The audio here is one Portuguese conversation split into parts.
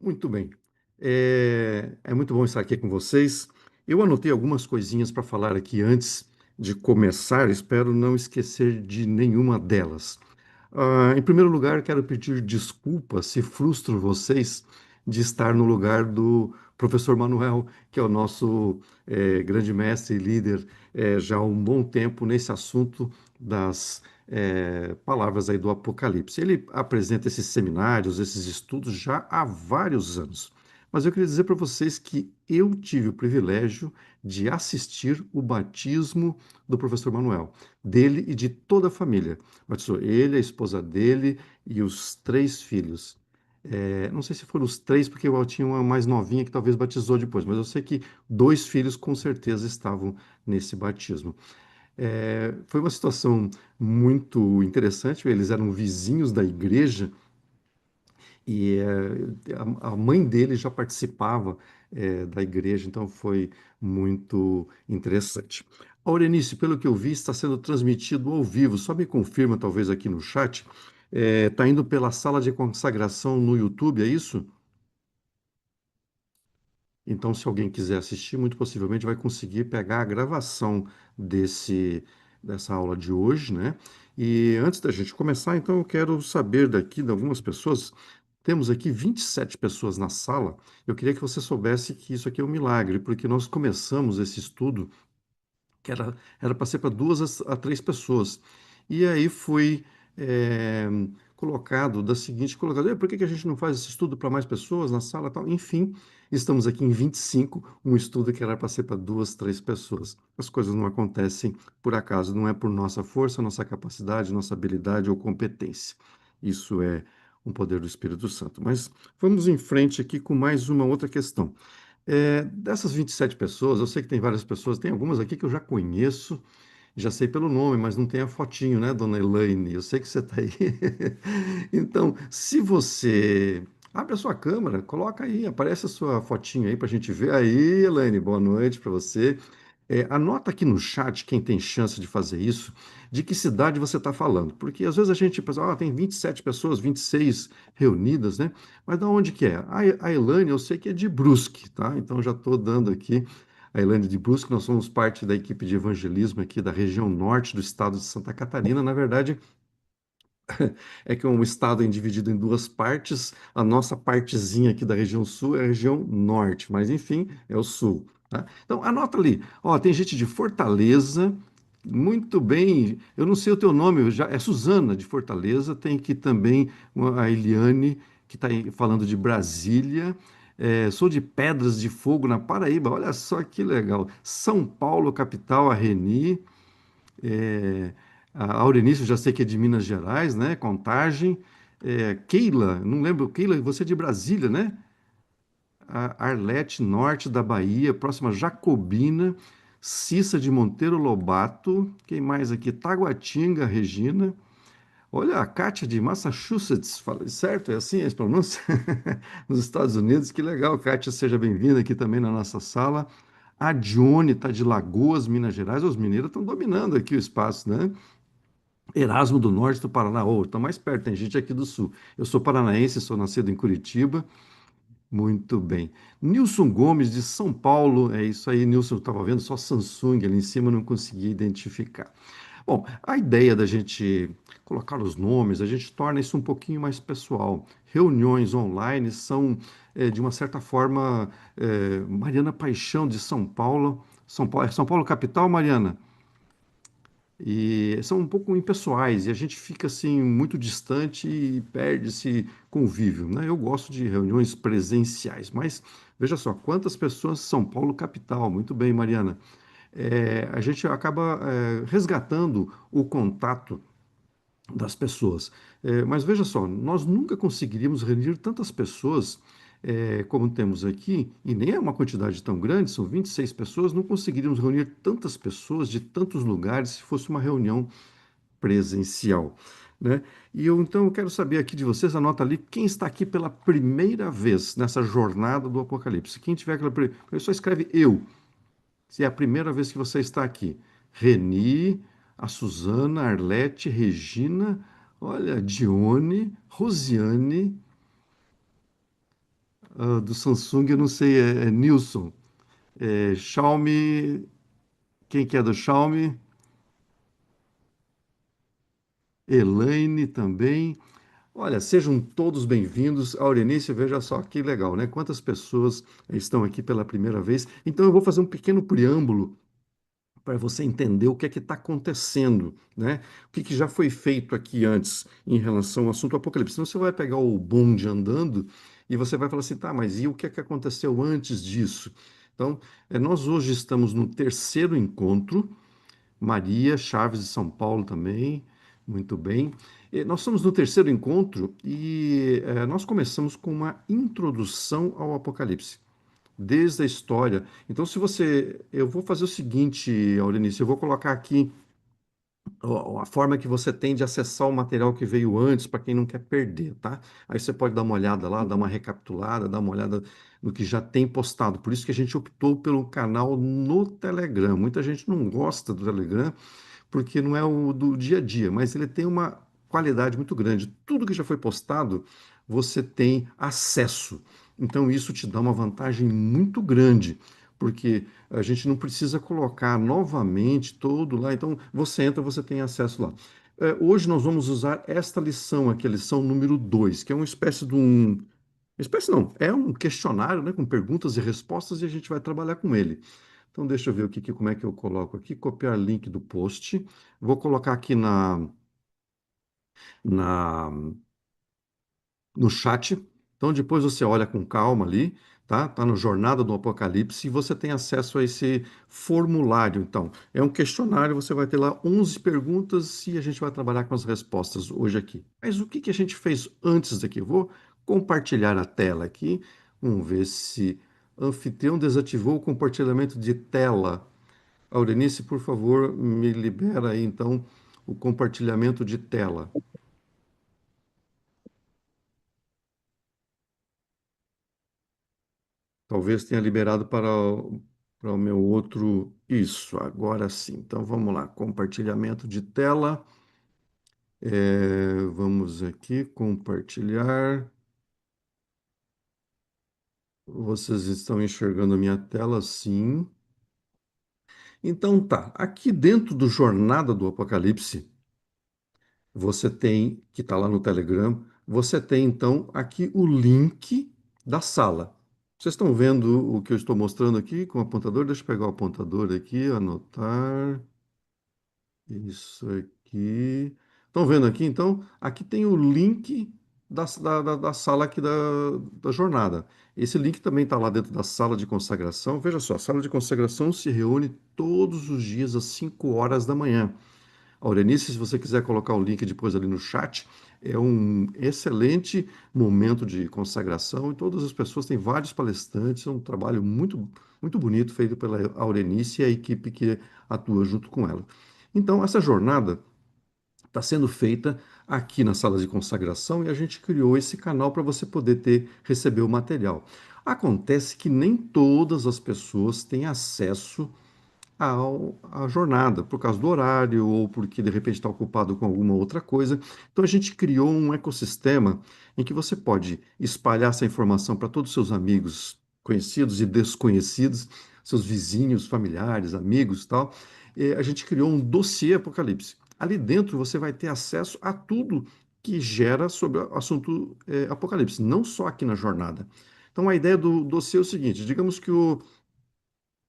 Muito bem. É muito bom estar aqui com vocês. Eu anotei algumas coisinhas para falar aqui antes de começar, espero não esquecer de nenhuma delas. Em primeiro lugar, quero pedir desculpas se frustro vocês de estar no lugar do professor Manuel, que é o nosso grande mestre e líder já há um bom tempo nesse assunto das palavras aí do Apocalipse. Ele apresenta esses seminários, esses estudos já há vários anos. Mas eu queria dizer para vocês que eu tive o privilégio de assistir o batismo do professor Manuel, dele e de toda a família. Batizou ele, a esposa dele e os três filhos. Não sei se foram os três, porque eu tinha uma mais novinha que talvez batizou depois, mas eu sei que dois filhos com certeza estavam nesse batismo. Foi uma situação muito interessante. Eles eram vizinhos da igreja e a mãe dele já participava da igreja, então foi muito interessante. Aurenice, pelo que eu vi, está sendo transmitido ao vivo. Só me confirma, talvez aqui no chat. Está indo pela sala de consagração no YouTube, é isso? Então, se alguém quiser assistir, muito possivelmente vai conseguir pegar a gravação dessa aula de hoje, né? E antes da gente começar, então, eu quero saber daqui de algumas pessoas. Temos aqui 27 pessoas na sala. Eu queria que você soubesse que isso aqui é um milagre, porque nós começamos esse estudo que era para ser para duas a três pessoas. E aí foi é, colocado da seguinte colocada: por que que a gente não faz esse estudo para mais pessoas na sala e tal? Enfim, estamos aqui em 25, um estudo que era para ser para duas, três pessoas. As coisas não acontecem por acaso, não é por nossa força, nossa capacidade, nossa habilidade ou competência. Isso é um poder do Espírito Santo. Mas vamos em frente aqui com mais uma outra questão. Dessas 27 pessoas, eu sei que tem várias pessoas, tem algumas aqui que eu já conheço, já sei pelo nome, mas não tem a fotinho, né, dona Elaine? Eu sei que você está aí. Então, se você abre a sua câmera, coloca aí, aparece a sua fotinho aí para a gente ver. Aí, Elaine, boa noite para você. Anota aqui no chat, quem tem chance de fazer isso, de que cidade você está falando. Porque às vezes a gente pensa, tem 27 pessoas, 26 reunidas, né? Mas da onde que é? A Elaine, eu sei que é de Brusque, tá? Então já estou dando aqui a Elaine de Brusque, nós somos parte da equipe de evangelismo aqui da região norte do estado de Santa Catarina. Na verdade, é que um estado é dividido em duas partes. A nossa partezinha aqui da região sul é a região norte, mas enfim, é o sul, tá? Então anota ali. Ó, tem gente de Fortaleza. Muito bem. Eu não sei o teu nome, já é Suzana de Fortaleza. Tem aqui também a Eliane, que está falando de Brasília. Sou de Pedras de Fogo, na Paraíba. Olha só que legal. São Paulo, capital, a Reni. É, a Aurenice, eu já sei que é de Minas Gerais, né? Contagem. Keila, não lembro, Keila, você é de Brasília, né? Arlete, norte da Bahia, próxima Jacobina, Cissa de Monteiro Lobato, quem mais aqui? Taguatinga, Regina. Olha, a Kátia de Massachusetts, falei certo? É assim a pronúncia? Nos Estados Unidos, que legal, Kátia, seja bem-vinda aqui também na nossa sala. A Dione está de Lagoas, Minas Gerais. Os mineiros estão dominando aqui o espaço, né? Erasmo do Norte do Paraná. Oh, está mais perto, tem gente aqui do Sul. Eu sou paranaense, sou nascido em Curitiba. Muito bem. Nilson Gomes, de São Paulo. É isso aí, Nilson. Eu estava vendo só Samsung ali em cima, não consegui identificar. Bom, a ideia da gente colocar os nomes, a gente torna isso um pouquinho mais pessoal. Reuniões online são, de uma certa forma, Mariana Paixão, de São Paulo. São Paulo capital, Mariana? E são um pouco impessoais e a gente fica assim muito distante e perde esse convívio, né? Eu gosto de reuniões presenciais, mas veja só, quantas pessoas São Paulo capital, muito bem, Mariana. A gente acaba resgatando o contato das pessoas. Mas veja só, nós nunca conseguiríamos reunir tantas pessoas como temos aqui, e nem é uma quantidade tão grande, são 26 pessoas, não conseguiríamos reunir tantas pessoas de tantos lugares se fosse uma reunião presencial, né? E eu então eu quero saber aqui de vocês, anota ali quem está aqui pela primeira vez nessa jornada do Apocalipse. Quem tiver aquela primeira, só escreve eu, se é a primeira vez que você está aqui. Reni, a Suzana, a Arlete, Regina, olha, Dione, Rosiane, Ah, do Samsung, eu não sei, é Nilson. É, Xiaomi, quem que é do Xiaomi? Elaine também. Olha, sejam todos bem-vindos. Aurenice, veja só que legal, né? Quantas pessoas estão aqui pela primeira vez. Então, eu vou fazer um pequeno preâmbulo para você entender o que é que está acontecendo, né? O que que já foi feito aqui antes em relação ao assunto Apocalipse. Senão você vai pegar o bonde andando e você vai falar assim, tá, mas e o que é que aconteceu antes disso? Então, nós hoje estamos no terceiro encontro. Maria Chaves de São Paulo também, muito bem. Nós estamos no terceiro encontro e nós começamos com uma introdução ao Apocalipse desde a história. Então, se você. Eu vou fazer o seguinte, Aurelice, eu vou colocar aqui a forma que você tem de acessar o material que veio antes, para quem não quer perder, tá? Aí você pode dar uma olhada lá, dar uma recapitulada, dar uma olhada no que já tem postado. Por isso que a gente optou pelo canal no Telegram. Muita gente não gosta do Telegram porque não é o do dia a dia, mas ele tem uma qualidade muito grande. Tudo que já foi postado, você tem acesso. Então isso te dá uma vantagem muito grande, porque a gente não precisa colocar novamente todo lá. Então você entra, você tem acesso lá. Hoje nós vamos usar esta lição aqui, a lição número 2, que é uma espécie de um. Espécie não, é um questionário, né, com perguntas e respostas e a gente vai trabalhar com ele. Então, deixa eu ver como é que eu coloco aqui. Copiar link do post. Vou colocar aqui na, no chat. Então, depois você olha com calma ali, tá? Tá no Jornada do Apocalipse e você tem acesso a esse formulário. Então, é um questionário, você vai ter lá 11 perguntas e a gente vai trabalhar com as respostas hoje aqui. Mas o que que a gente fez antes daqui? Eu vou compartilhar a tela aqui. Vamos ver se anfitrião desativou o compartilhamento de tela. Aurenice, por favor, me libera aí então o compartilhamento de tela. Talvez tenha liberado para o meu outro. Isso, agora sim. Então vamos lá, compartilhamento de tela. Vamos aqui, compartilhar. Vocês estão enxergando a minha tela? Sim. Então tá, aqui dentro do Jornada do Apocalipse, você tem, que está lá no Telegram, você tem então aqui o link da sala. Vocês estão vendo o que eu estou mostrando aqui com o apontador? Deixa eu pegar o apontador aqui, anotar. Isso aqui. Estão vendo aqui? Então, aqui tem o link da sala aqui da jornada. Esse link também está lá dentro da sala de consagração. Veja só, a sala de consagração se reúne todos os dias às 5 horas da manhã. Aurenice, se você quiser colocar o link depois ali no chat, é um excelente momento de consagração e todas as pessoas têm vários palestrantes, é um trabalho muito bonito feito pela Aurenice e a equipe que atua junto com ela. Então, essa jornada está sendo feita aqui na sala de consagração e a gente criou esse canal para você poder receber o material. Acontece que nem todas as pessoas têm acesso à jornada, por causa do horário ou porque de repente está ocupado com alguma outra coisa. Então a gente criou um ecossistema em que você pode espalhar essa informação para todos os seus amigos, conhecidos e desconhecidos, seus vizinhos, familiares, amigos, e tal. E a gente criou um dossiê Apocalipse. Ali dentro você vai ter acesso a tudo que gera sobre o assunto Apocalipse, não só aqui na jornada. Então a ideia do dossiê é o seguinte: digamos que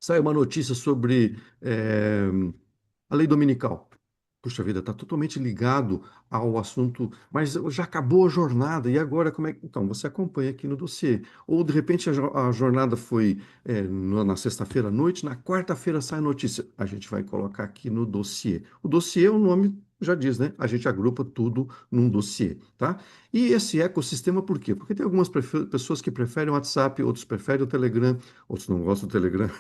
sai uma notícia sobre a lei dominical. Puxa vida, está totalmente ligado ao assunto, mas já acabou a jornada, e agora como é que. Então, você acompanha aqui no dossiê. Ou, de repente, a jornada foi na sexta-feira à noite, na quarta-feira sai a notícia. A gente vai colocar aqui no dossiê. O dossiê, o nome já diz, né? A gente agrupa tudo num dossiê, tá? E esse ecossistema, por quê? Porque tem algumas pessoas que preferem o WhatsApp, outros preferem o Telegram, outros não gostam do Telegram.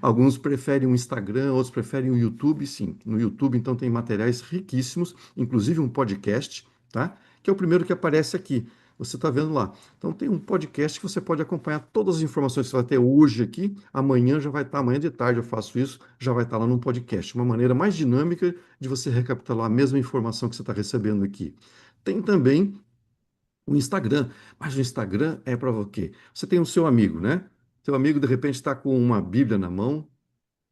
Alguns preferem o Instagram, outros preferem o YouTube. Sim, no YouTube então tem materiais riquíssimos, inclusive um podcast, tá? Que é o primeiro que aparece aqui. Você está vendo lá. Então tem um podcast que você pode acompanhar todas as informações que você vai ter hoje aqui. Amanhã já vai estar, amanhã de tarde eu faço isso, já vai estar lá no podcast. Uma maneira mais dinâmica de você recapitular a mesma informação que você está recebendo aqui. Tem também O Instagram. Mas o Instagram é para o quê? Você tem o seu amigo, né? Seu amigo de repente está com uma Bíblia na mão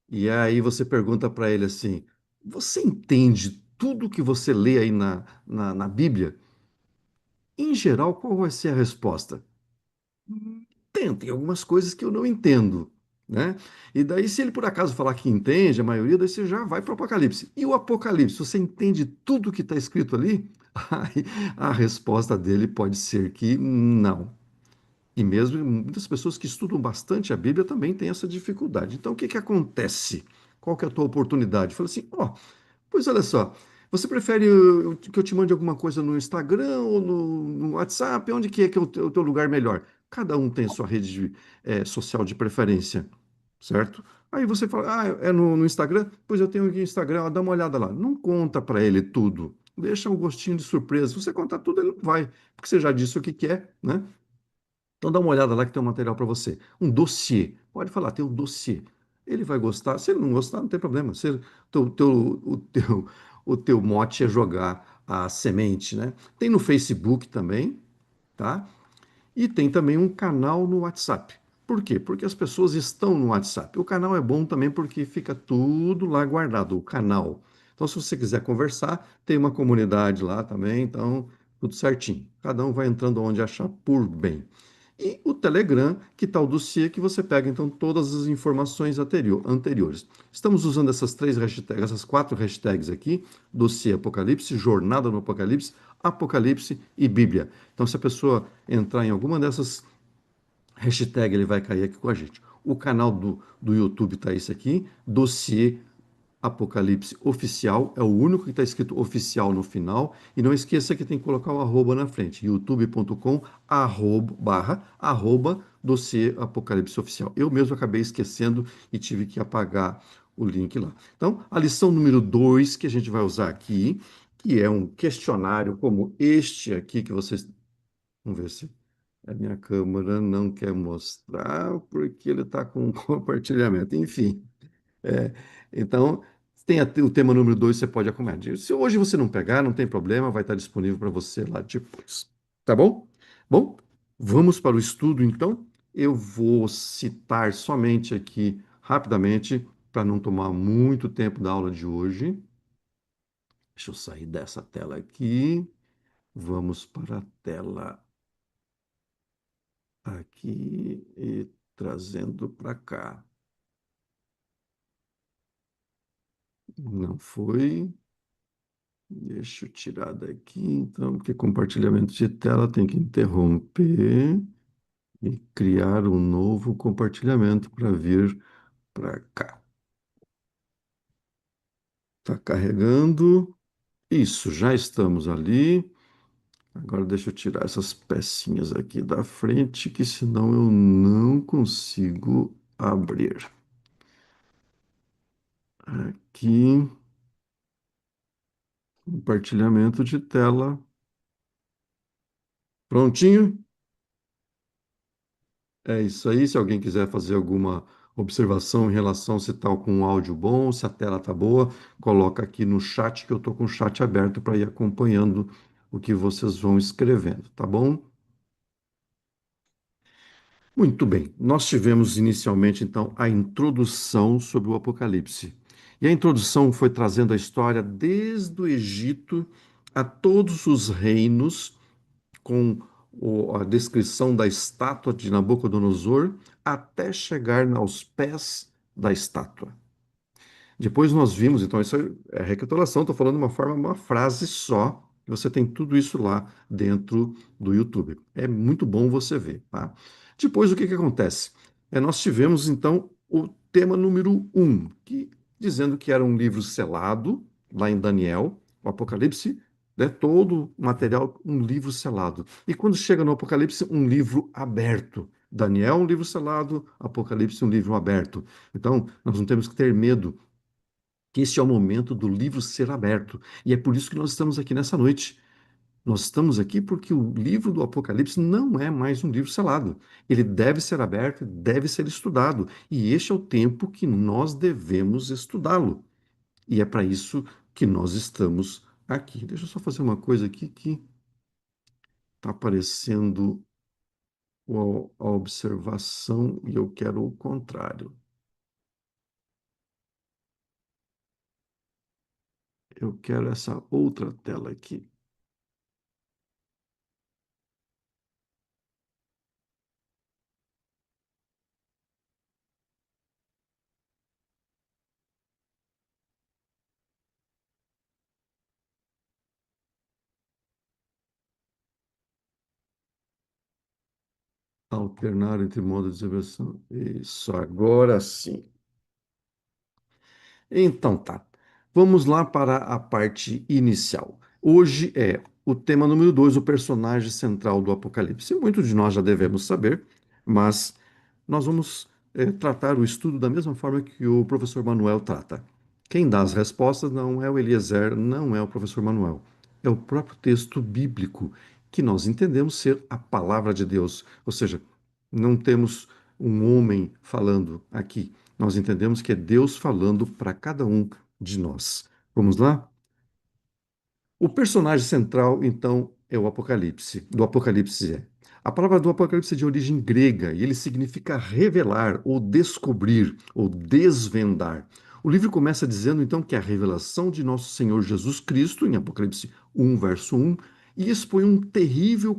e aí você pergunta para ele assim: Você entende tudo que você lê aí na Bíblia? Em geral, qual vai ser a resposta? Entendo, tem algumas coisas que eu não entendo, né? E daí, se ele por acaso falar que entende, a maioria, daí você já vai para o Apocalipse. E o Apocalipse, você entende tudo que está escrito ali? Aí a resposta dele pode ser que não. E mesmo muitas pessoas que estudam bastante a Bíblia também têm essa dificuldade. Então, o que que acontece? Qual que é a tua oportunidade? Fala assim, ó, pois olha só, você prefere que eu te mande alguma coisa no Instagram ou no WhatsApp? Onde que é o teu lugar melhor? Cada um tem sua rede social de preferência, certo? Aí você fala, ah, é no Instagram? Pois eu tenho aqui o Instagram, ó, dá uma olhada lá. Não conta para ele tudo. Deixa um gostinho de surpresa. Se você contar tudo, ele não vai, porque você já disse o que quer, né? Então dá uma olhada lá que tem um material para você. Um dossiê. Pode falar, tem um dossiê. Ele vai gostar. Se ele não gostar, não tem problema. Se, o teu mote é jogar a semente, né? Tem no Facebook também, tá? E tem também um canal no WhatsApp. Por quê? Porque as pessoas estão no WhatsApp. O canal é bom também porque fica tudo lá guardado, o canal. Então, se você quiser conversar, tem uma comunidade lá também, então tudo certinho. Cada um vai entrando onde achar por bem. E o Telegram, que tal do dossiê que você pega então todas as informações anteriores. Estamos usando essas três hashtags, essas quatro hashtags aqui: dossiê Apocalipse, jornada no Apocalipse, Apocalipse e Bíblia. Então, se a pessoa entrar em alguma dessas hashtags, ele vai cair aqui com a gente. O canal do YouTube está esse aqui, dossiê Apocalipse Oficial, é o único que está escrito oficial no final. E não esqueça que tem que colocar o arroba na frente, youtube.com arroba dossiê Apocalipse Oficial. Eu mesmo acabei esquecendo e tive que apagar o link lá. Então, a lição número 2 que a gente vai usar aqui, que é um questionário como este aqui que vocês. Vamos ver se a minha câmera não quer mostrar, porque ele está com compartilhamento. Enfim. É, então, o tema número 2, você pode acompanhar. Se hoje você não pegar, não tem problema, vai estar disponível para você lá depois. Tá bom? Bom, vamos para o estudo então. Eu vou citar somente aqui rapidamente, para não tomar muito tempo da aula de hoje. Deixa eu sair dessa tela aqui. Vamos para a tela aqui e trazendo para cá. Não foi. Deixa eu tirar daqui, então, porque compartilhamento de tela tem que interromper e criar um novo compartilhamento para vir para cá. Está carregando. Isso, já estamos ali. Agora deixa eu tirar essas pecinhas aqui da frente, que senão eu não consigo abrir. Aqui, compartilhamento de tela. Prontinho? É isso aí. Se alguém quiser fazer alguma observação em relação se está com um áudio bom, se a tela está boa, coloca aqui no chat que eu estou com o chat aberto para ir acompanhando o que vocês vão escrevendo, tá bom? Muito bem. Nós tivemos inicialmente então a introdução sobre o Apocalipse. E a introdução foi trazendo a história desde o Egito a todos os reinos com a descrição da estátua de Nabucodonosor até chegar aos pés da estátua. Depois nós vimos, então, isso é recapitulação, estou falando de uma forma, uma frase só, e você tem tudo isso lá dentro do YouTube. É muito bom você ver, tá? Depois, o que que acontece? Nós tivemos, então, o tema número um, dizendo que era um livro selado, lá em Daniel, o Apocalipse, né, todo o material, um livro selado. E quando chega no Apocalipse, um livro aberto. Daniel, um livro selado, Apocalipse, um livro aberto. Então, nós não temos que ter medo que este é o momento do livro ser aberto. E é por isso que nós estamos aqui nessa noite. Nós estamos aqui porque o livro do Apocalipse não é mais um livro selado. Ele deve ser aberto, deve ser estudado. E este é o tempo que nós devemos estudá-lo. E é para isso que nós estamos aqui. Deixa eu só fazer uma coisa aqui que Está aparecendo a observação e eu quero o contrário. Eu quero essa outra tela aqui. Alternar entre modo de observação. Isso, agora sim. Então tá. Vamos lá para a parte inicial. Hoje é o tema número 2, o personagem central do Apocalipse. Muitos de nós já devemos saber, mas nós vamos tratar o estudo da mesma forma que o professor Manuel trata. Quem dá as respostas não é o Eliezer, não é o professor Manuel. É o próprio texto bíblico, que nós entendemos ser a palavra de Deus. Ou seja, não temos um homem falando aqui. Nós entendemos que é Deus falando para cada um de nós. Vamos lá? O personagem central, então, é o Apocalipse, do Apocalipse é. A palavra do Apocalipse é de origem grega e ele significa revelar, ou descobrir, ou desvendar. O livro começa dizendo, então, que a revelação de nosso Senhor Jesus Cristo, em Apocalipse 1, verso 1, e expõe um terrível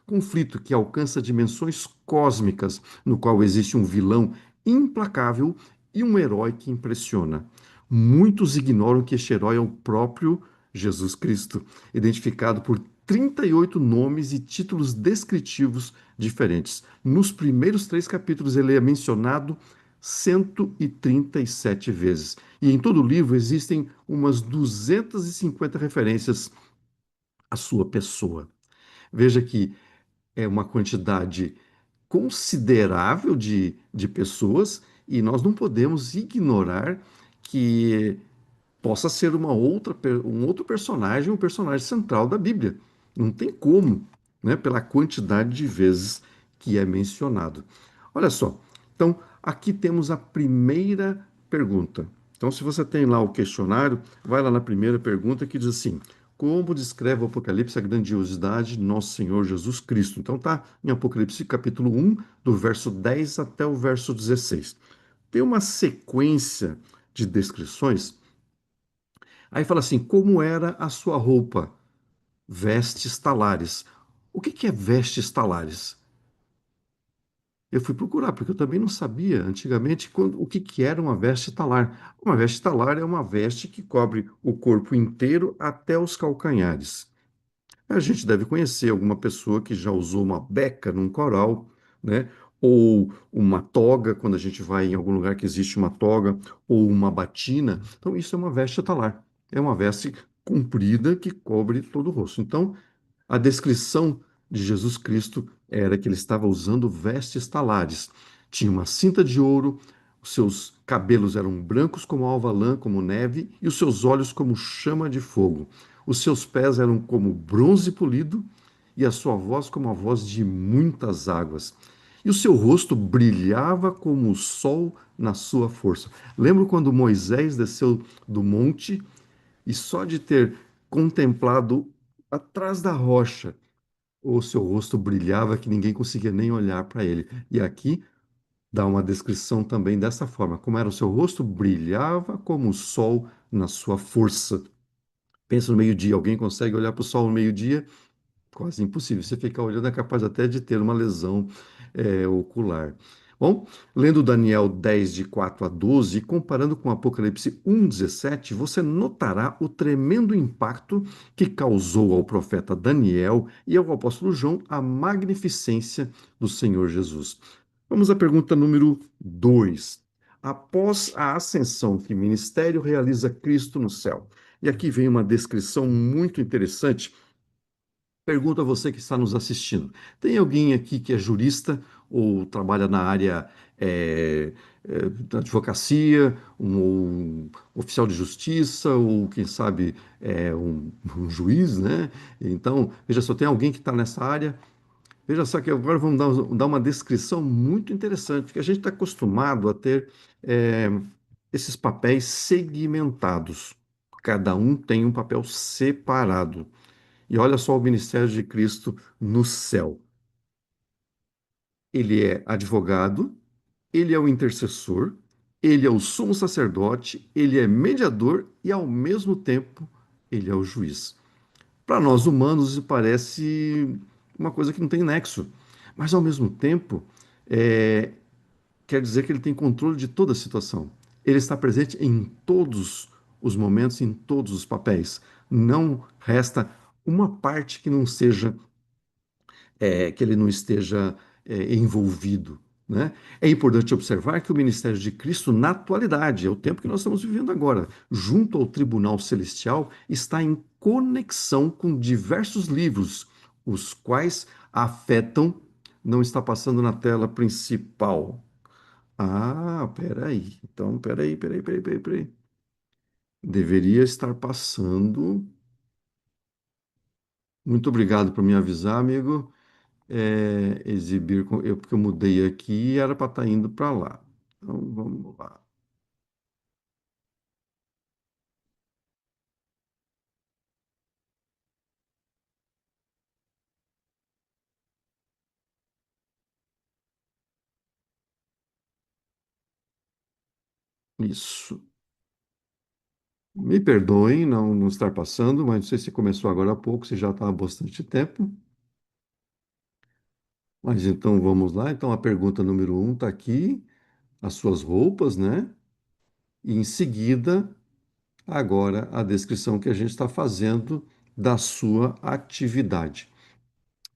conflito que alcança dimensões cósmicas, no qual existe um vilão implacável e um herói que impressiona. Muitos ignoram que este herói é o próprio Jesus Cristo, identificado por 38 nomes e títulos descritivos diferentes. Nos primeiros 3 capítulos, ele é mencionado 137 vezes. E em todo o livro existem umas 250 referências à sua pessoa. Veja que é uma quantidade considerável de pessoas e nós não podemos ignorar que possa ser um outro personagem, um personagem central da Bíblia. Não tem como, né, pela quantidade de vezes que é mencionado. Olha só. Então, aqui temos a primeira pergunta. Então, se você tem lá o questionário, vai lá na primeira pergunta que diz assim: como descreve o Apocalipse a grandiosidade de nosso Senhor Jesus Cristo? Então, tá em Apocalipse capítulo 1, do verso 10 até o verso 16. Tem uma sequência de descrições. Aí fala assim: como era a sua roupa? Vestes talares. O que que é vestes talares? Eu fui procurar, porque eu também não sabia antigamente o que que era uma veste talar. Uma veste talar é uma veste que cobre o corpo inteiro até os calcanhares. A gente deve conhecer alguma pessoa que já usou uma beca num coral, né? Ou uma toga, quando a gente vai em algum lugar que existe uma toga, ou uma batina. Então, isso é uma veste talar. É uma veste comprida que cobre todo o rosto. Então, a descrição de Jesus Cristo era que ele estava usando vestes talares. Tinha uma cinta de ouro, os seus cabelos eram brancos como alva lã, como neve, e os seus olhos como chama de fogo. Os seus pés eram como bronze polido, e a sua voz como a voz de muitas águas. E o seu rosto brilhava como o sol na sua força. Lembro quando Moisés desceu do monte e só de ter contemplado atrás da rocha, o seu rosto brilhava que ninguém conseguia nem olhar para ele. E aqui dá uma descrição também dessa forma, como era o seu rosto, brilhava como o sol na sua força. Pensa no meio-dia, alguém consegue olhar para o sol no meio-dia? Quase impossível. Você ficar olhando é capaz até de ter uma lesão ocular. Bom, lendo Daniel 10, de 4 a 12, e comparando com Apocalipse 1, 17, você notará o tremendo impacto que causou ao profeta Daniel e ao apóstolo João a magnificência do Senhor Jesus. Vamos à pergunta número 2. Após a ascensão, que ministério realiza Cristo no céu? E aqui vem uma descrição muito interessante. Pergunto a você que está nos assistindo: tem alguém aqui que é jurista ou trabalha na área da advocacia, um oficial de justiça, ou quem sabe um juiz, né? Então, veja só, tem alguém que está nessa área. Veja só que agora vamos dar uma descrição muito interessante, porque a gente está acostumado a ter é, esses papéis segmentados. Cada um tem um papel separado. E olha só o ministério de Cristo no céu. Ele é advogado, ele é o intercessor, ele é o sumo sacerdote, ele é mediador e, ao mesmo tempo, ele é o juiz. Para nós humanos, isso parece uma coisa que não tem nexo, mas, ao mesmo tempo, é, quer dizer que ele tem controle de toda a situação. Ele está presente em todos os momentos, em todos os papéis. Não resta uma parte que não seja que ele não esteja envolvido. Né? É importante observar que o ministério de Cristo, na atualidade, é o tempo que nós estamos vivendo agora, junto ao tribunal celestial, está em conexão com diversos livros, os quais afetam. Não está passando na tela principal. Ah, peraí. Então, peraí. Deveria estar passando. Muito obrigado por me avisar, amigo. Exibir, porque eu mudei aqui e era para estar indo para lá. Então vamos lá. Isso. Me perdoem não estar passando, mas não sei se começou agora há pouco, se já está há bastante tempo. Mas então vamos lá. Então a pergunta número um está aqui, as suas roupas, né? E em seguida, agora a descrição que a gente está fazendo da sua atividade.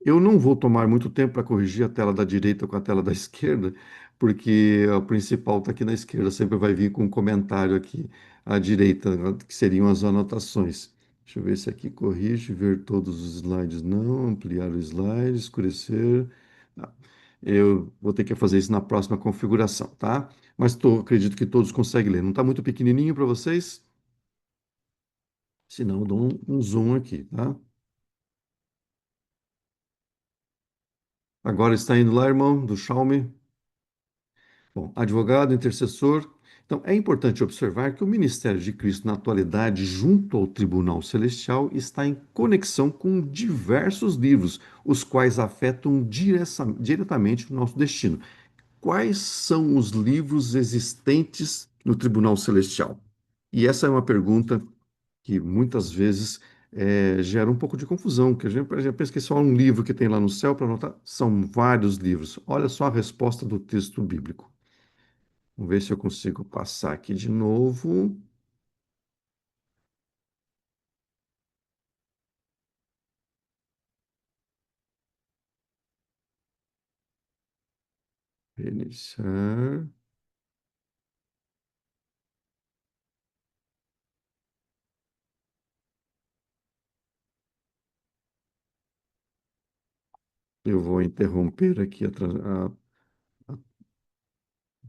Eu não vou tomar muito tempo para corrigir a tela da direita com a tela da esquerda, porque o principal está aqui na esquerda, sempre vai vir com um comentário aqui à direita, né, que seriam as anotações. Deixa eu ver se aqui corrige, ver todos os slides, não, ampliar o slide, escurecer. Tá. Eu vou ter que fazer isso na próxima configuração, tá? Mas acredito que todos conseguem ler. Não está muito pequenininho para vocês? Se não, eu dou um zoom aqui, tá? Agora está indo lá, irmão, do Xiaomi. Bom, advogado, intercessor. Então, é importante observar que o ministério de Cristo, na atualidade, junto ao Tribunal Celestial, está em conexão com diversos livros, os quais afetam diretamente o nosso destino. Quais são os livros existentes no Tribunal Celestial? E essa é uma pergunta que muitas vezes gera um pouco de confusão, que a gente, por exemplo, pensa que é só um livro que tem lá no céu para anotar. São vários livros. Olha só a resposta do texto bíblico. Vamos ver se eu consigo passar aqui de novo. Reiniciar. Eu vou interromper aqui o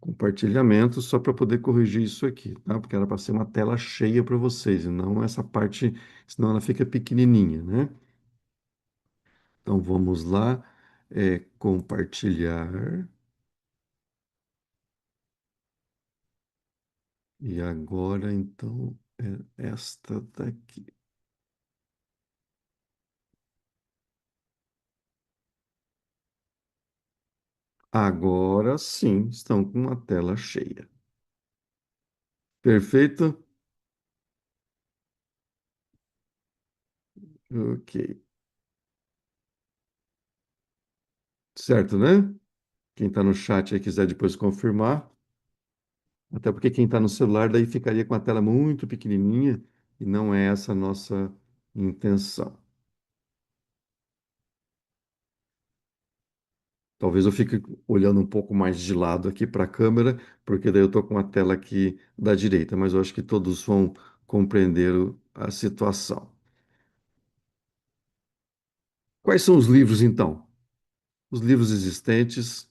compartilhamento só para poder corrigir isso aqui, tá? Porque era para ser uma tela cheia para vocês, e não essa parte, senão ela fica pequenininha, né? Então vamos lá, compartilhar. E agora, então, é esta daqui. Agora sim, estão com a tela cheia. Perfeito? Ok. Certo, né? Quem está no chat aí quiser depois confirmar. Até porque quem está no celular daí ficaria com a tela muito pequenininha e não é essa a nossa intenção. Talvez eu fique olhando um pouco mais de lado aqui para a câmera, porque daí eu estou com a tela aqui da direita, mas eu acho que todos vão compreender a situação. Quais são os livros, então? Os livros existentes.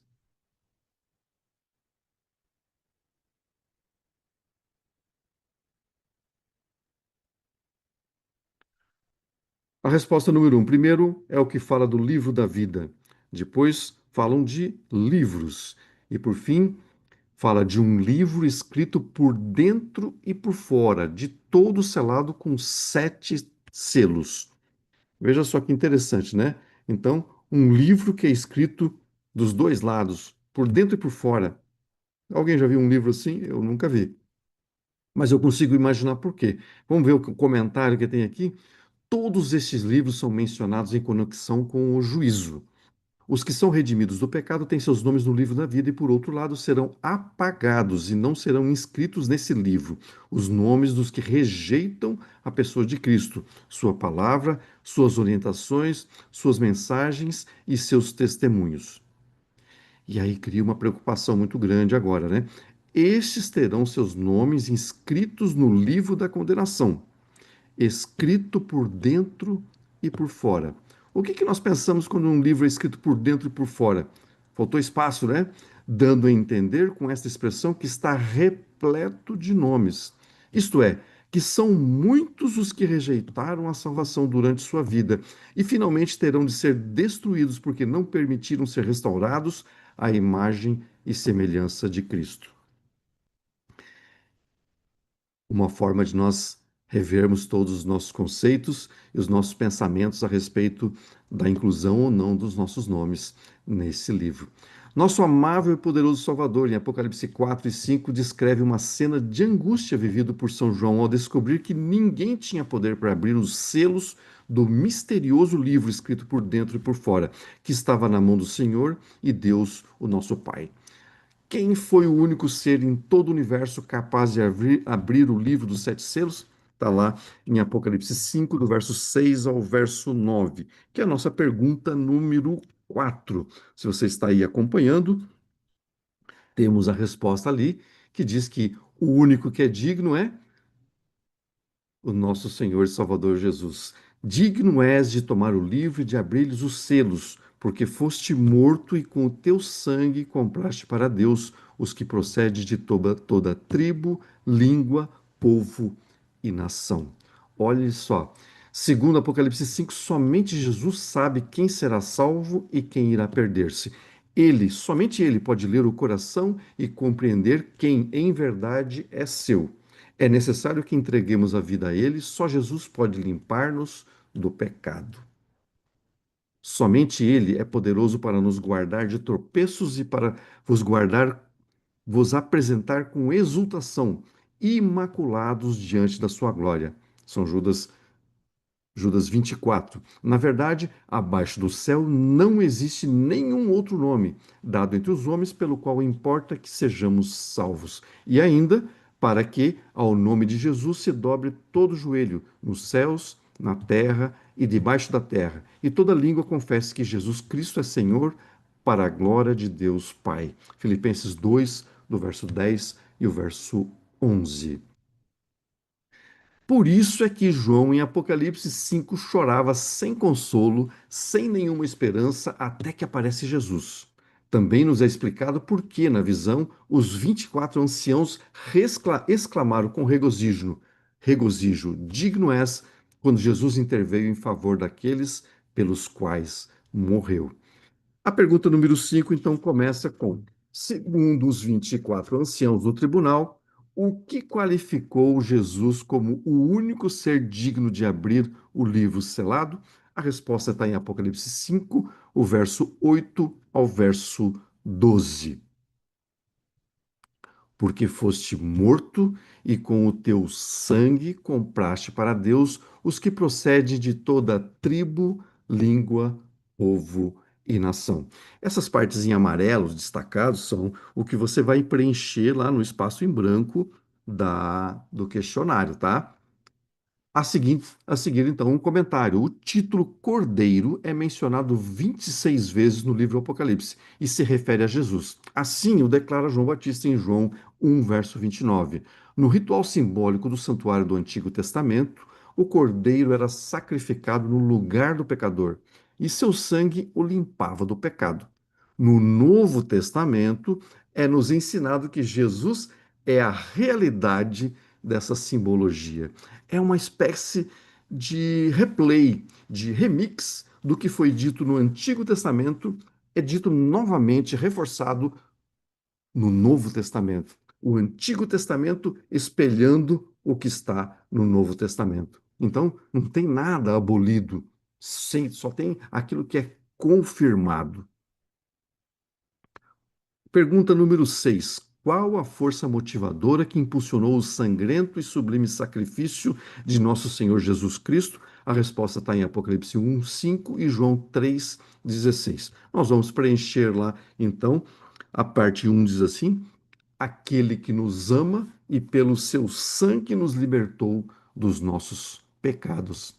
A resposta número um. Primeiro é o que fala do livro da vida. Depois falam de livros. E por fim, fala de um livro escrito por dentro e por fora, de todo selado com 7 selos. Veja só que interessante, né? Então, um livro que é escrito dos dois lados, por dentro e por fora. Alguém já viu um livro assim? Eu nunca vi. Mas eu consigo imaginar por quê. Vamos ver o comentário que tem aqui. Todos estes livros são mencionados em conexão com o juízo. Os que são redimidos do pecado têm seus nomes no livro da vida e, por outro lado, serão apagados e não serão inscritos nesse livro os nomes dos que rejeitam a pessoa de Cristo, sua palavra, suas orientações, suas mensagens e seus testemunhos. E aí cria uma preocupação muito grande agora, né? Estes terão seus nomes inscritos no livro da condenação, escrito por dentro e por fora. O que nós pensamos quando um livro é escrito por dentro e por fora? Faltou espaço, né? Dando a entender com esta expressão que está repleto de nomes. Isto é, que são muitos os que rejeitaram a salvação durante sua vida e finalmente terão de ser destruídos porque não permitiram ser restaurados à imagem e semelhança de Cristo. Uma forma de nós revermos todos os nossos conceitos e os nossos pensamentos a respeito da inclusão ou não dos nossos nomes nesse livro. Nosso amável e poderoso Salvador, em Apocalipse 4 e 5, descreve uma cena de angústia vivida por São João ao descobrir que ninguém tinha poder para abrir os selos do misterioso livro escrito por dentro e por fora, que estava na mão do Senhor e Deus, o nosso Pai. Quem foi o único ser em todo o universo capaz de abrir o livro dos sete selos? Está lá em Apocalipse 5, do verso 6 ao verso 9, que é a nossa pergunta número 4. Se você está aí acompanhando, temos a resposta ali, que diz que o único que é digno é o nosso Senhor e Salvador Jesus. Digno és de tomar o livro e de abrir-lhes os selos, porque foste morto e com o teu sangue compraste para Deus os que procedem de toda tribo, língua, povo e nação. Olhe só. Segundo Apocalipse 5, somente Jesus sabe quem será salvo e quem irá perder-se. Ele, somente ele pode ler o coração e compreender quem em verdade é seu. É necessário que entreguemos a vida a Ele, só Jesus pode limpar-nos do pecado. Somente Ele é poderoso para nos guardar de tropeços e para vos guardar, vos apresentar com exultação, imaculados diante da sua glória. São Judas 24. Na verdade, abaixo do céu não existe nenhum outro nome dado entre os homens pelo qual importa que sejamos salvos. E ainda, para que ao nome de Jesus se dobre todo o joelho, nos céus, na terra e debaixo da terra, e toda língua confesse que Jesus Cristo é Senhor, para a glória de Deus Pai. Filipenses 2, do verso 10 e o verso 11. Por isso é que João, em Apocalipse 5, chorava sem consolo, sem nenhuma esperança, até que aparece Jesus. Também nos é explicado por que, na visão, os 24 anciãos exclamaram com regozijo, digno és, quando Jesus interveio em favor daqueles pelos quais morreu. A pergunta número 5, então, começa com: segundo os 24 anciãos do tribunal, o que qualificou Jesus como o único ser digno de abrir o livro selado? A resposta está em Apocalipse 5, o verso 8 ao verso 12. Porque foste morto e com o teu sangue compraste para Deus os que procedem de toda tribo, língua, povo e nação. Essas partes em amarelo destacados são o que você vai preencher lá no espaço em branco do questionário, tá? A seguir, então, um comentário. O título Cordeiro é mencionado 26 vezes no livro Apocalipse e se refere a Jesus. Assim o declara João Batista em João 1, verso 29. No ritual simbólico do santuário do Antigo Testamento, o cordeiro era sacrificado no lugar do pecador e seu sangue o limpava do pecado. No Novo Testamento, é nos ensinado que Jesus é a realidade dessa simbologia. É uma espécie de replay, de remix do que foi dito no Antigo Testamento, é dito novamente, reforçado no Novo Testamento. O Antigo Testamento espelhando o que está no Novo Testamento. Então, não tem nada abolido Só tem aquilo que é confirmado. Pergunta número 6. Qual a força motivadora que impulsionou o sangrento e sublime sacrifício de nosso Senhor Jesus Cristo? A resposta está em Apocalipse 1, 5 e João 3, 16. Nós vamos preencher lá, então, a parte 1 diz assim: aquele que nos ama e pelo seu sangue nos libertou dos nossos pecados.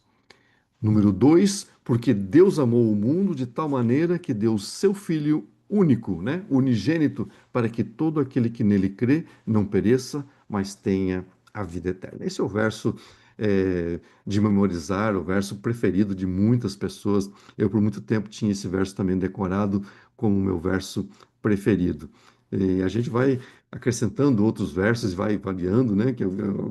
Número 2, porque Deus amou o mundo de tal maneira que deu o seu Filho único, né, unigênito, para que todo aquele que nele crê não pereça, mas tenha a vida eterna. Esse é o verso de memorizar, o verso preferido de muitas pessoas. Eu, por muito tempo, tinha esse verso também decorado como o meu verso preferido. E a gente vai acrescentando outros versos, vai variando, né?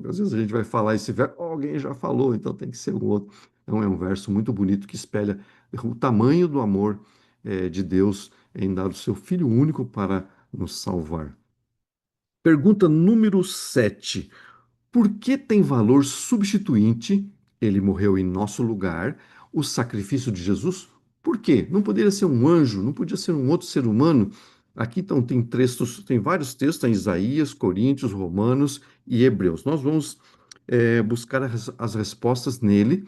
Às vezes a gente vai falar esse verso, oh, alguém já falou, então tem que ser o outro. Então, é um verso muito bonito que espelha o tamanho do amor de Deus em dar o seu Filho único para nos salvar. Pergunta número 7. Por que tem valor substituinte, ele morreu em nosso lugar, o sacrifício de Jesus? Por quê? Não poderia ser um anjo, não podia ser um outro ser humano. Aqui então tem textos, tem vários textos em Isaías, Coríntios, Romanos e Hebreus. Nós vamos buscar as respostas nele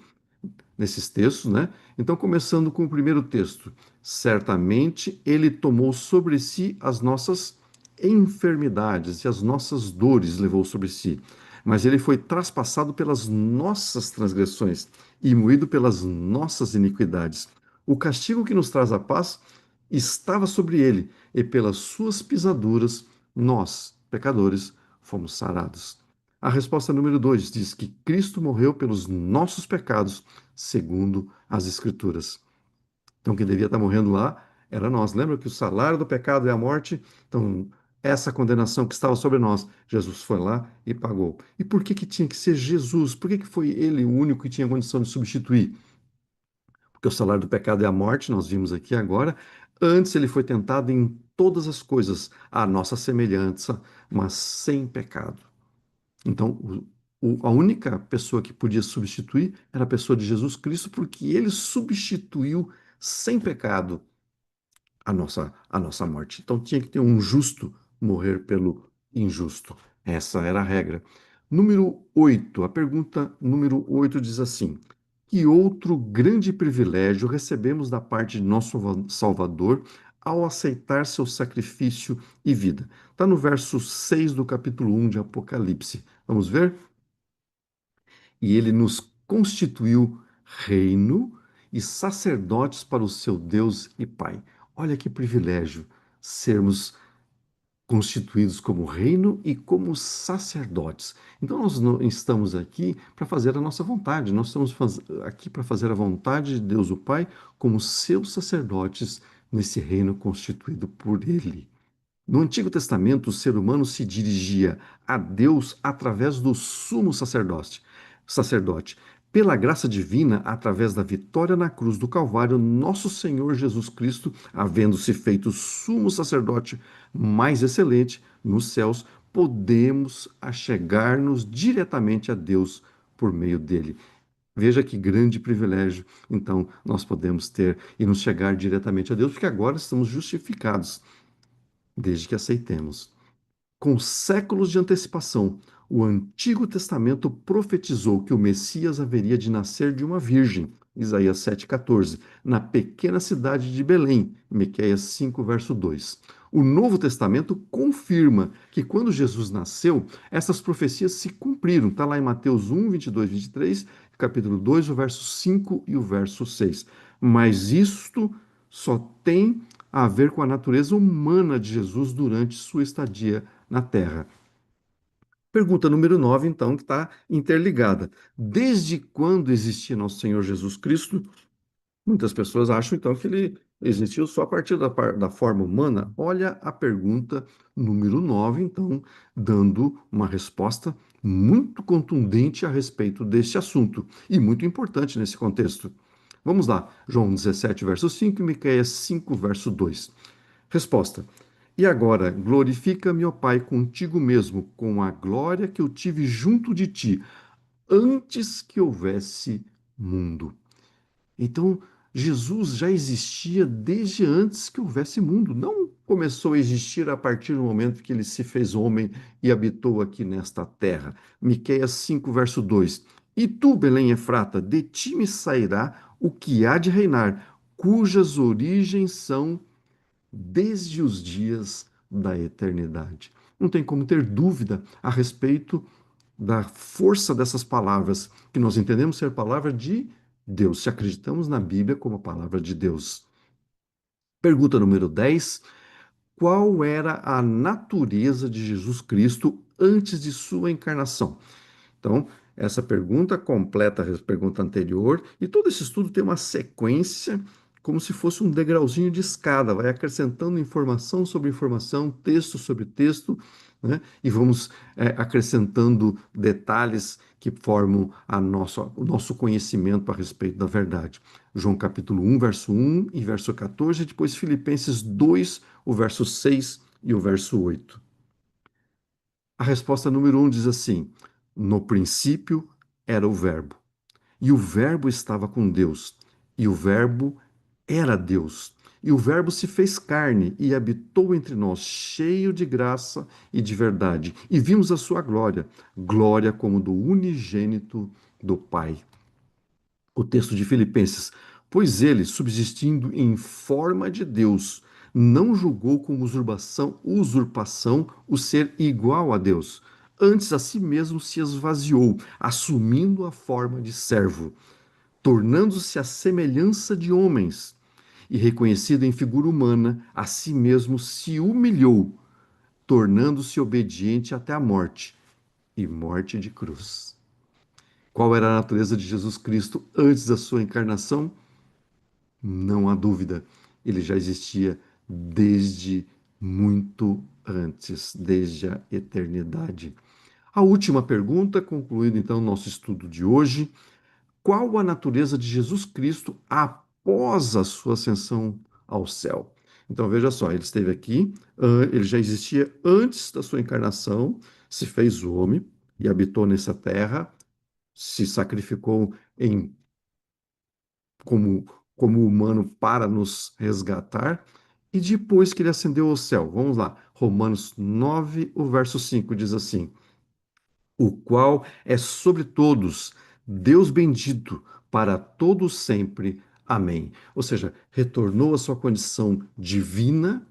nesses textos, né? Então, começando com o primeiro texto. Certamente ele tomou sobre si as nossas enfermidades e as nossas dores levou sobre si. Mas ele foi traspassado pelas nossas transgressões e moído pelas nossas iniquidades. O castigo que nos traz a paz estava sobre ele, e pelas suas pisaduras nós, pecadores, fomos sarados. A resposta número 2 diz que Cristo morreu pelos nossos pecados, segundo as Escrituras. Então, quem devia estar morrendo lá era nós. Lembra que o salário do pecado é a morte? Então, essa condenação que estava sobre nós, Jesus foi lá e pagou. E por que que tinha que ser Jesus? Por que que foi ele o único que tinha condição de substituir? Porque o salário do pecado é a morte, nós vimos aqui agora. Antes ele foi tentado em todas as coisas, à nossa semelhança, mas sem pecado. Então, a única pessoa que podia substituir era a pessoa de Jesus Cristo, porque ele substituiu sem pecado a nossa morte. Então, tinha que ter um justo morrer pelo injusto. Essa era a regra. Número 8. A pergunta número 8 diz assim: que outro grande privilégio recebemos da parte de nosso Salvador ao aceitar seu sacrifício e vida? Está no verso 6 do capítulo 1 de Apocalipse. Vamos ver? E ele nos constituiu reino e sacerdotes para o seu Deus e Pai. Olha que privilégio sermos constituídos como reino e como sacerdotes. Então nós não estamos aqui para fazer a nossa vontade, nós estamos aqui para fazer a vontade de Deus o Pai como seus sacerdotes nesse reino constituído por Ele. No Antigo Testamento, o ser humano se dirigia a Deus através do sumo sacerdote. Pela graça divina, através da vitória na cruz do Calvário, nosso Senhor Jesus Cristo, havendo-se feito sumo sacerdote mais excelente nos céus, podemos achegar-nos diretamente a Deus por meio dele. Veja que grande privilégio, então, nós podemos ter e nos chegar diretamente a Deus, porque agora estamos justificados desde que aceitemos. Com séculos de antecipação, o Antigo Testamento profetizou que o Messias haveria de nascer de uma virgem, Isaías 7,14, na pequena cidade de Belém, Miqueias 5, verso 2. O Novo Testamento confirma que quando Jesus nasceu, essas profecias se cumpriram. Está lá em Mateus 1, 22, 23, capítulo 2, o verso 5 e o verso 6. Mas isto só tem a ver com a natureza humana de Jesus durante sua estadia na Terra. Pergunta número 9, então, que está interligada. Desde quando existia nosso Senhor Jesus Cristo? Muitas pessoas acham, então, que ele existiu só a partir da forma humana. Olha a pergunta número 9, então, dando uma resposta muito contundente a respeito deste assunto e muito importante nesse contexto. Vamos lá, João 17, verso 5 e Miqueias 5, verso 2. Resposta: e agora, glorifica-me, ó Pai, contigo mesmo, com a glória que eu tive junto de ti, antes que houvesse mundo. Então, Jesus já existia desde antes que houvesse mundo. Não começou a existir a partir do momento que ele se fez homem e habitou aqui nesta terra. Miqueias 5, verso 2. E tu, Belém Efrata, de ti me sairá o que há de reinar, cujas origens são desde os dias da eternidade. Não tem como ter dúvida a respeito da força dessas palavras, que nós entendemos ser palavra de Deus, se acreditamos na Bíblia como a palavra de Deus. Pergunta número 10: qual era a natureza de Jesus Cristo antes de sua encarnação? Então, essa pergunta completa a pergunta anterior, e todo esse estudo tem uma sequência, como se fosse um degrauzinho de escada, vai acrescentando informação sobre informação, texto sobre texto, né? E vamos acrescentando detalhes que formam o nosso conhecimento a respeito da verdade. João capítulo 1, verso 1 e verso 14, depois Filipenses 2, o verso 6 e o verso 8. A resposta número 1 diz assim: no princípio era o Verbo, e o Verbo estava com Deus, e o Verbo era Deus. E o Verbo se fez carne e habitou entre nós, cheio de graça e de verdade. E vimos a sua glória, glória como do unigênito do Pai. O texto de Filipenses: pois ele, subsistindo em forma de Deus, não julgou como usurpação o ser igual a Deus. Antes a si mesmo se esvaziou, assumindo a forma de servo, tornando-se à semelhança de homens, e reconhecido em figura humana, a si mesmo se humilhou, tornando-se obediente até a morte, e morte de cruz. Qual era a natureza de Jesus Cristo antes da sua encarnação? Não há dúvida, ele já existia desde muito antes, desde a eternidade. A última pergunta, concluindo então o nosso estudo de hoje: qual a natureza de Jesus Cristo após a sua ascensão ao céu? Então veja só, ele esteve aqui, ele já existia antes da sua encarnação, se fez homem e habitou nessa terra, se sacrificou em como, como humano para nos resgatar. E depois que ele ascendeu ao céu, vamos lá, Romanos 9, o verso 5 diz assim: o qual é sobre todos, Deus bendito para todos sempre. Amém. Ou seja, retornou à sua condição divina,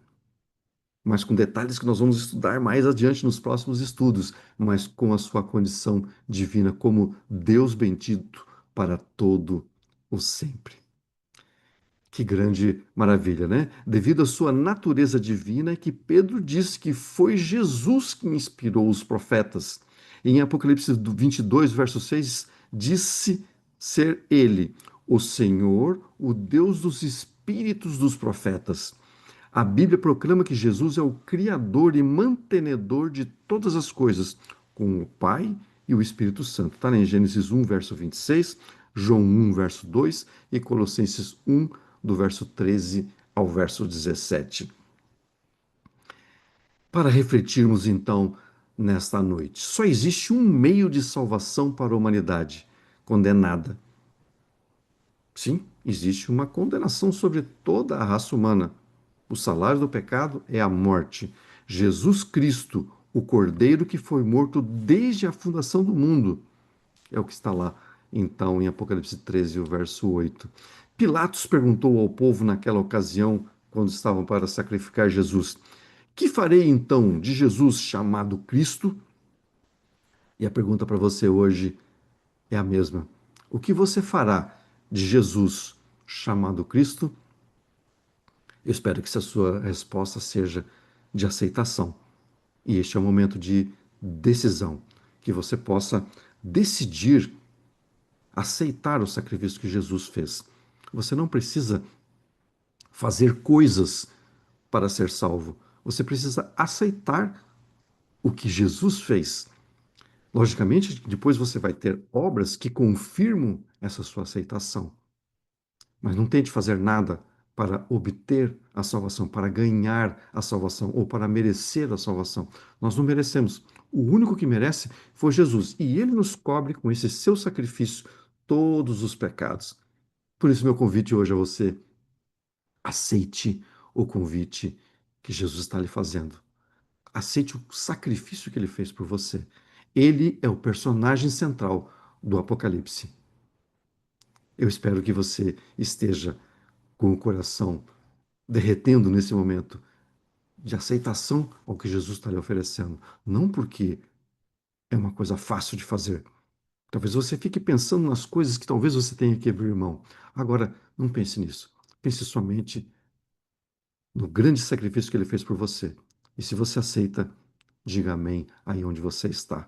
mas com detalhes que nós vamos estudar mais adiante nos próximos estudos, mas com a sua condição divina como Deus bendito para todo o sempre. Que grande maravilha, né? Devido à sua natureza divina, é que Pedro disse que foi Jesus que inspirou os profetas. Em Apocalipse 22, verso 6, disse ser ele, o Senhor, o Deus dos espíritos dos profetas. A Bíblia proclama que Jesus é o Criador e mantenedor de todas as coisas, com o Pai e o Espírito Santo. Está em Gênesis 1, verso 26, João 1, verso 2 e Colossenses 1, do verso 13 ao verso 17. Para refletirmos então nesta noite, só existe um meio de salvação para a humanidade condenada. Sim, existe uma condenação sobre toda a raça humana. O salário do pecado é a morte. Jesus Cristo, o Cordeiro que foi morto desde a fundação do mundo, é o que está lá, então, em Apocalipse 13, o verso 8. Pilatos perguntou ao povo naquela ocasião, quando estavam para sacrificar Jesus: que farei então de Jesus chamado Cristo? E a pergunta para você hoje é a mesma. O que você fará de Jesus chamado Cristo? Eu espero que essa sua resposta seja de aceitação. E este é o momento de decisão, que você possa decidir aceitar o sacrifício que Jesus fez. Você não precisa fazer coisas para ser salvo. Você precisa aceitar o que Jesus fez. Logicamente, depois você vai ter obras que confirmam essa sua aceitação. Mas não tente fazer nada para obter a salvação, para ganhar a salvação ou para merecer a salvação. Nós não merecemos. O único que merece foi Jesus. E ele nos cobre com esse seu sacrifício todos os pecados. Por isso, meu convite hoje a você: aceite o convite que Jesus está lhe fazendo. Aceite o sacrifício que ele fez por você. Ele é o personagem central do Apocalipse. Eu espero que você esteja com o coração derretendo nesse momento de aceitação ao que Jesus está lhe oferecendo. Não porque é uma coisa fácil de fazer. Talvez você fique pensando nas coisas que talvez você tenha que abrir mão. Agora, não pense nisso. Pense somente no grande sacrifício que ele fez por você. E se você aceita, diga amém aí onde você está.